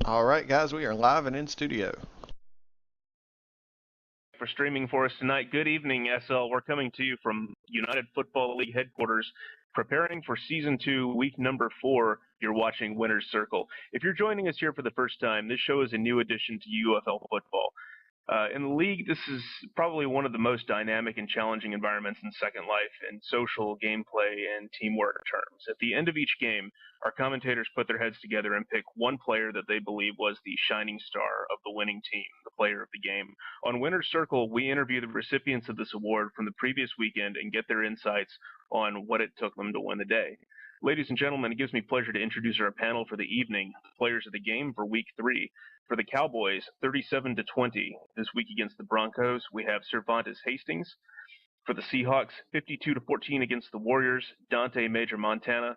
All right, guys, we are live and in studio. For streaming for us tonight. Good evening, SL. We're coming to you from United Football League headquarters, preparing for Season 2, week number 4. You're watching Winner's Circle. If you're joining us here for the first time, this show is a new addition to UFL football. In the league, this is probably one of the most dynamic and challenging environments in Second Life in social, gameplay, and teamwork terms. At the end of each game, our commentators put their heads together and pick one player that they believe was the shining star of the winning team, the player of the game. On Winner's Circle, we interview the recipients of this award from the previous weekend and get their insights on what it took them to win the day. Ladies and gentlemen, it gives me pleasure to introduce our panel for the evening, the players of the game for Week 3. For the Cowboys, 37-20 this week against the Broncos, we have Cervantes Hastings. For the Seahawks, 52-14 against the Warriors, Dante Major Montana.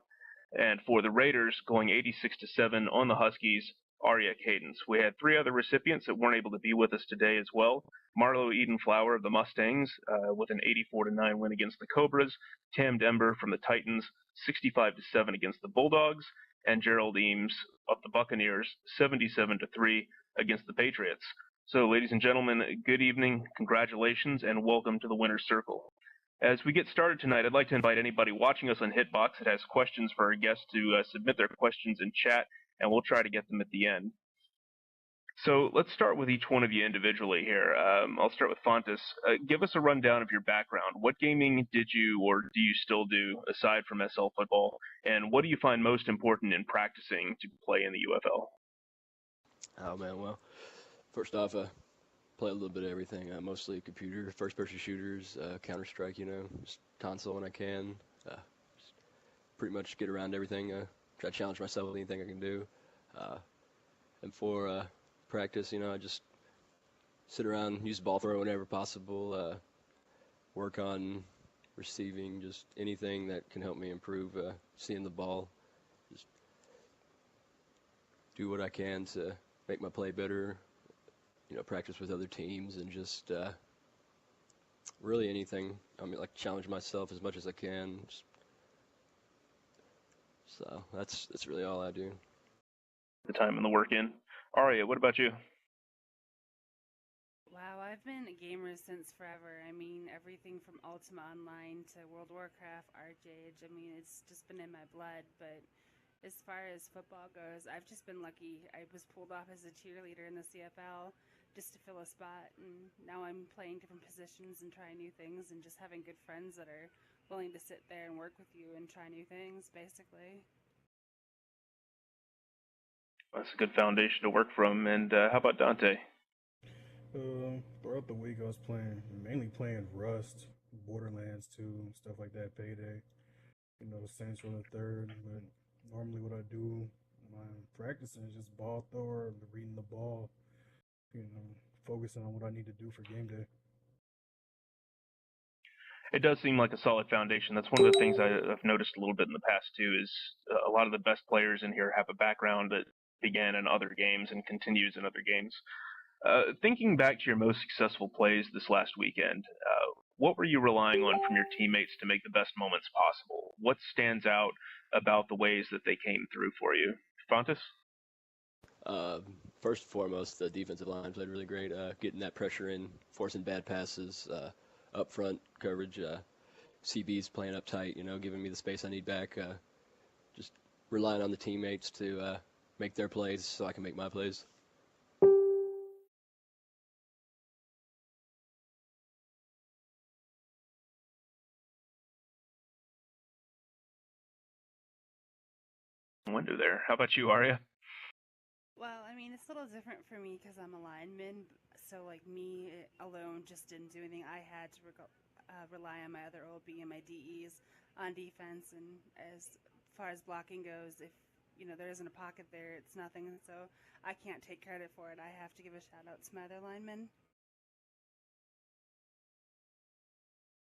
And for the Raiders, going 86-7 on the Huskies, Aria Cadence. We had 3 other recipients that weren't able to be with us today as well. Marlo Eden Flower of the Mustangs with an 84-9 win against the Cobras. Tam Dember from the Titans, 65-7 against the Bulldogs. And Gerald Eames of the Buccaneers, 77-3 against the Patriots. So, ladies and gentlemen, good evening, congratulations, and welcome to the Winner's Circle. As we get started tonight, I'd like to invite anybody watching us on Hitbox that has questions for our guests to submit their questions in chat, and we'll try to get them at the end. So let's start with each one of you individually here. I'll start with Fontes. Give us a rundown of your background. What gaming did you or do you still do aside from SL football? And what do you find most important in practicing to play in the UFL? Oh man, well, first off, play a little bit of everything. Mostly computer, first-person shooters, Counter-Strike, just console when I can. Just pretty much get around everything. Try to challenge myself with anything I can do. And for practice, I just sit around, use ball throw whenever possible. Work on receiving, just anything that can help me improve seeing the ball. Just do what I can to make my play better. Practice with other teams and just really anything. Like challenge myself as much as I can. So that's really all I do. The time and the work in. Aria, what about you? Wow, I've been a gamer since forever. I mean, everything from Ultima Online to World of Warcraft, ArcAge. I mean, it's just been in my blood. But as far as football goes, I've just been lucky. I was pulled off as a cheerleader in the CFL just to fill a spot, and now I'm playing different positions and trying new things and just having good friends that are willing to sit there and work with you and try new things, basically. That's a good foundation to work from. And how about Dante? Throughout the week, I was mainly playing Rust, Borderlands 2, stuff like that, Payday, Saints Row the Third. But normally, what I do when I'm practicing is just ball thrower, reading the ball, focusing on what I need to do for game day. It does seem like a solid foundation. That's one of the things I've noticed a little bit in the past too. Is a lot of the best players in here have a background that began in other games and continues in other games. Thinking back to your most successful plays this last weekend, what were you relying on from your teammates to make the best moments possible? What stands out about the ways that they came through for you? Fontes? Uh, First and foremost, the defensive line played really great. Getting that pressure in, forcing bad passes, up front coverage. CB's playing up tight, giving me the space I need back. Just relying on the teammates to make their plays so I can make my plays. Window there. How about you, Arya? Well, I mean, it's a little different for me because I'm a lineman. So, like, me alone just didn't do anything. I had to rely on my other OB and my DEs on defense. And as far as blocking goes, if there isn't a pocket there, it's nothing. So I can't take credit for it. I have to give a shout out to my other linemen.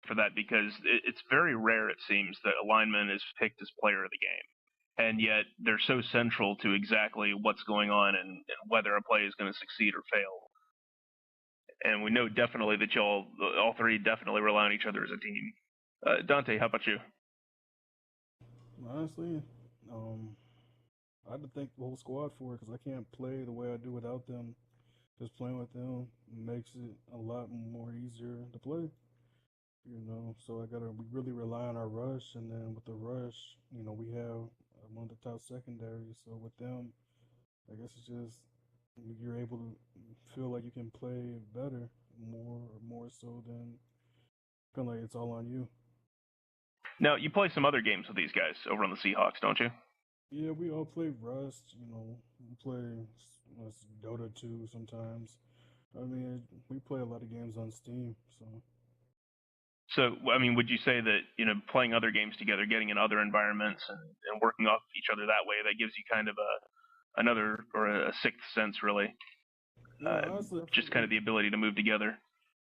For that, because it's very rare, it seems, that a lineman is picked as player of the game. And yet they're so central to exactly what's going on and whether a play is going to succeed or fail. And we know definitely that all three definitely rely on each other as a team. Dante, how about you? Honestly, um, I had to thank the whole squad for it because I can't play the way I do without them. Just playing with them makes it a lot more easier to play. So I gotta we really rely on our rush, and then with the rush, we have one of the top secondaries. So with them, I guess it's just you're able to feel like you can play better, more so than kind of like it's all on you. Now, you play some other games with these guys over on the Seahawks, don't you? Yeah, we all play Rust. We play Dota 2 sometimes. I mean, we play a lot of games on Steam, so. So, I mean, would you say that, playing other games together, getting in other environments and working off each other that way, that gives you kind of another or a sixth sense, really? Yeah, honestly, Just kind of the ability to move together.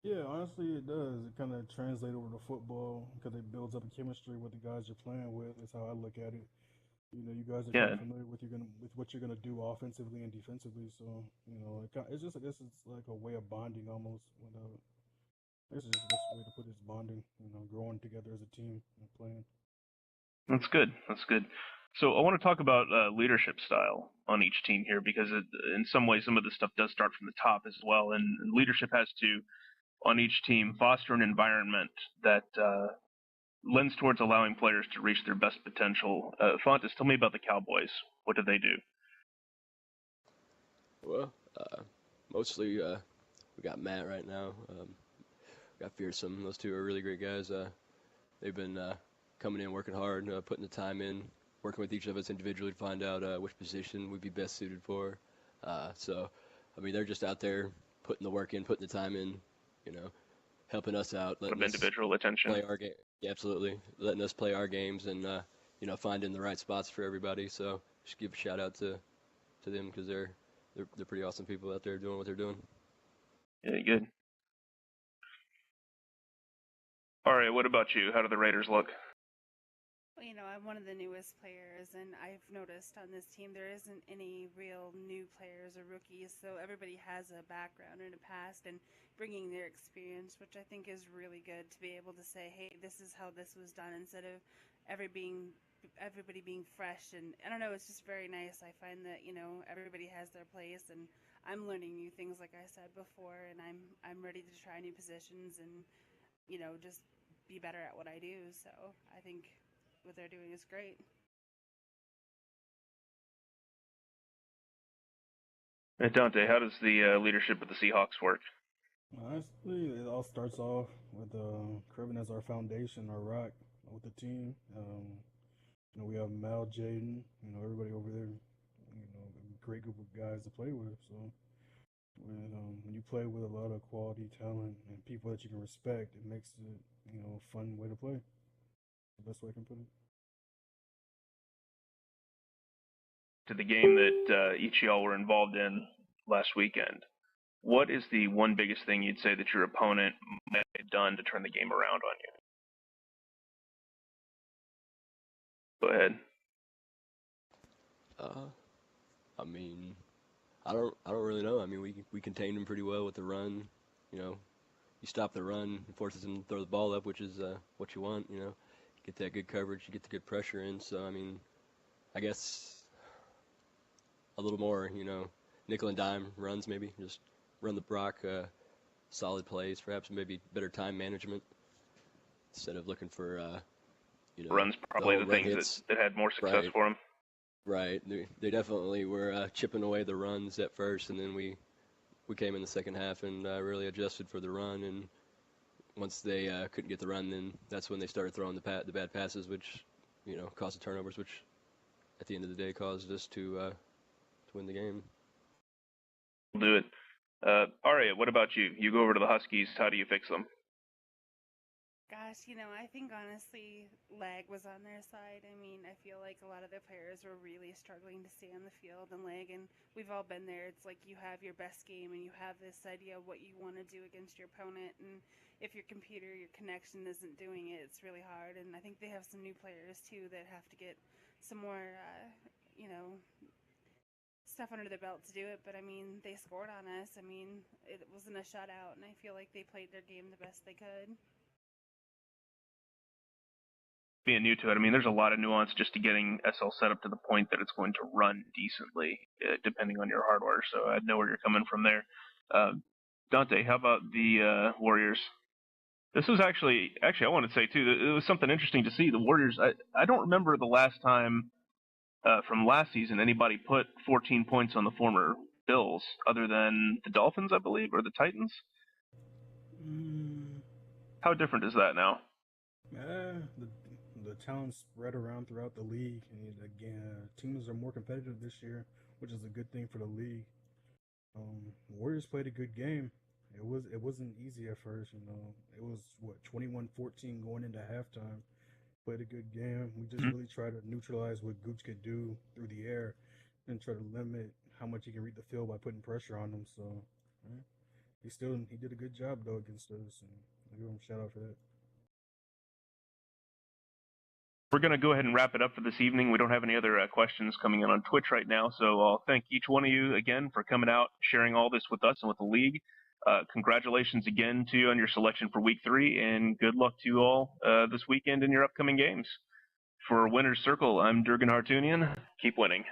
yeah, honestly, it does. It kind of translates over to football because it builds up a chemistry with the guys you're playing with. Is how I look at it. You guys are kind Yeah, of familiar with what you're gonna do offensively and defensively. So it's just I guess it's like a way of bonding almost. I guess it's just the best way to put it is bonding. Growing together as a team and playing. that's good. That's good. So I want to talk about leadership style on each team here because in some ways, some of this stuff does start from the top as well, and leadership has to, on each team, foster an environment that lends towards allowing players to reach their best potential. Fontes, tell me about the Cowboys. What do they do? Well, mostly we got Matt right now. We got Fearsome. Those two are really great guys. They've been coming in, working hard, putting the time in, working with each of us individually to find out which position we'd be best suited for. So, I mean, they're just out there putting the work in, putting the time in, helping us out, letting us Individual attention. play our game. Yeah, absolutely, letting us play our games and finding the right spots for everybody. So, just give a shout out to them because they're pretty awesome people out there doing what they're doing. Yeah, good. All right, what about you? How do the Raiders look? Well, I'm one of the newest players, and I've noticed on this team there isn't any real new players or rookies, so everybody has a background and a past and bringing their experience, which I think is really good to be able to say, hey, this is how this was done instead of everybody being fresh. And I don't know, it's just very nice. I find that, everybody has their place, and I'm learning new things, like I said before, and I'm ready to try new positions and, just be better at what I do. So I think what they're doing is great. Dante, how does the leadership of the Seahawks work? Honestly, it all starts off with Criven as our foundation, our rock with the team. We have Mal, Jaden, everybody over there, a great group of guys to play with. So when you play with a lot of quality talent and people that you can respect, it makes it, a fun way to play. The best way I can put it. To the game that each of y'all were involved in last weekend, what is the one biggest thing you'd say that your opponent might have done to turn the game around on you? Go ahead. I mean, I don't really know. I mean, we contained them pretty well with the run. You stop the run, it forces them to throw the ball up, which is what you want. You get that good coverage, you get the good pressure in. So I mean, I guess a little more, nickel and dime runs maybe, just run the block, solid plays, perhaps maybe better time management instead of looking for runs probably the things that had more success for them. Right, they definitely were chipping away the runs at first, and then we came in the second half and really adjusted for the run. And once they couldn't get the run, then that's when they started throwing the bad passes, which caused the turnovers, which at the end of the day caused us to win the game. We'll do it. Aria, what about you? You go over to the Huskies. How do you fix them? Gosh, I think honestly, lag was on their side. I mean, I feel like a lot of the players were really struggling to stay on the field and lag, and we've all been there. It's like you have your best game and you have this idea of what you want to do against your opponent, and if your computer, your connection isn't doing it, it's really hard. And I think they have some new players too that have to get some more, stuff under their belt to do it. But I mean, they scored on us. I mean, it wasn't a shutout, and I feel like they played their game the best they could. being new to it, I mean, there's a lot of nuance just to getting SL set up to the point that it's going to run decently, depending on your hardware. So I know where you're coming from there. Dante, how about the Warriors? This was actually, I want to say too, it was something interesting to see. The Warriors, I don't remember the last time from last season anybody put 14 points on the former Bills, other than the Dolphins, I believe, or the Titans. How different is that now? The talent's spread around throughout the league, and again, teams are more competitive this year, which is a good thing for the league. Warriors played a good game. It wasn't easy at first, you know. It was 21-14 going into halftime. Played a good game. We just really tried to neutralize what Gooch could do through the air, and try to limit how much he can read the field by putting pressure on him. So he did a good job though against us, and I give him a shout out for that. We're going to go ahead and wrap it up for this evening. We don't have any other questions coming in on Twitch right now, so I'll thank each one of you again for coming out, sharing all this with us and with the league. Congratulations again to you on your selection for Week 3, and good luck to you all this weekend in your upcoming games. For Winner's Circle, I'm Durgan Hartunian. Keep winning.